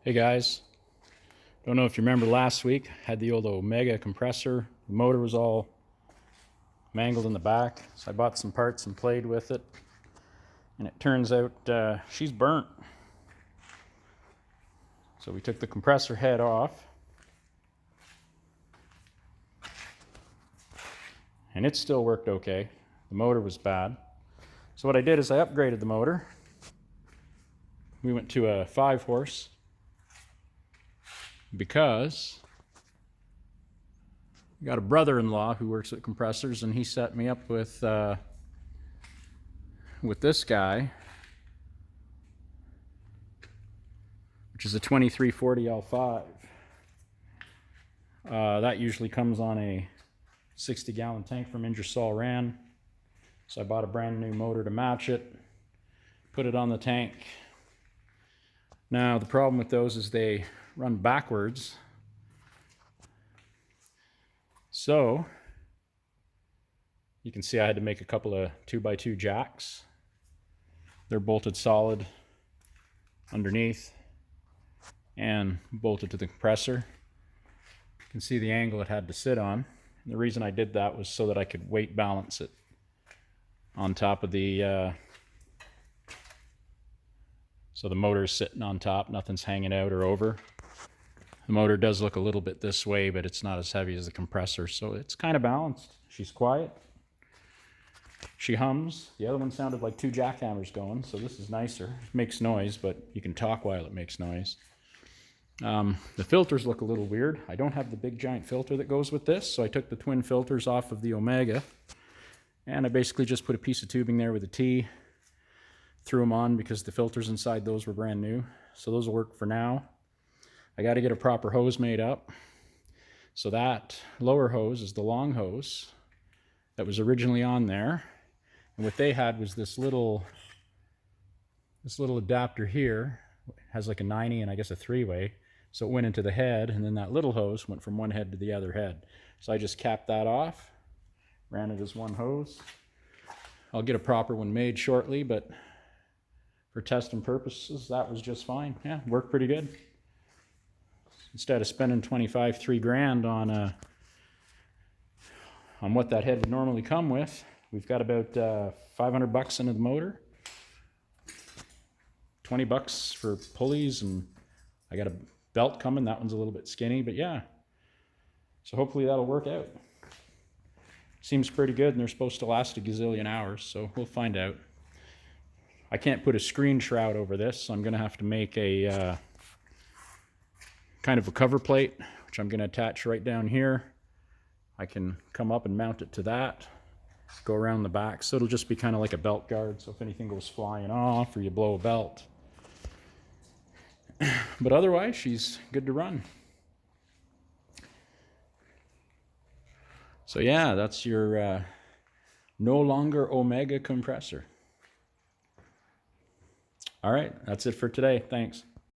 Hey guys, don't know if you remember last week, had the old Omega compressor. The motor was all mangled in the back, so I bought some parts and played with it, and it turns out she's burnt. So we took the compressor head off, and it still worked okay. The motor was bad. So what I did is I upgraded the motor. We went to a 5-horse because I got a brother-in-law who works at compressors, and he set me up with this guy, which is a 2340 L5. That usually comes on a 60-gallon tank from Ingersoll Rand. So I bought a brand new motor to match it, put it on the tank. Now the problem with those is they run backwards. So you can see I had to make a couple of 2x2 jacks. They're bolted solid underneath and bolted to the compressor. You can see the angle it had to sit on. And the reason I did that was so that I could weight balance it on top of the so the motor is sitting on top, nothing's hanging out or over. The motor does look a little bit this way, but it's not as heavy as the compressor, so it's kind of balanced. She's quiet. She hums. The other one sounded like 2 jackhammers going, so this is nicer. It makes noise, but you can talk while it makes noise. The filters look a little weird. I don't have the big giant filter that goes with this, so I took the twin filters off of the Omega, and I basically just put a piece of tubing there with a T, threw them on because the filters inside those were brand new. So those will work for now. I got to get a proper hose made up. So that lower hose is the long hose that was originally on there. And what they had was this little adapter here. It has like a 90 and I guess a 3-way. So it went into the head, and then that little hose went from one head to the other head. So I just capped that off, ran it as one hose. I'll get a proper one made shortly, but for testing purposes, that was just fine. Yeah, worked pretty good. Instead of spending $3 grand on what that head would normally come with, we've got about $500 into the motor, $20 for pulleys, and I got a belt coming. That one's a little bit skinny, but yeah. So hopefully that'll work out. Seems pretty good, and they're supposed to last a gazillion hours, so we'll find out. I can't put a screen shroud over this, so I'm going to have to make a kind of a cover plate, which I'm going to attach right down here. I can come up and mount it to that, go around the back, so it'll just be kind of like a belt guard, so if anything goes flying off or you blow a belt. But otherwise, she's good to run. So yeah, that's your no longer Omega compressor. All right, that's it for today. Thanks.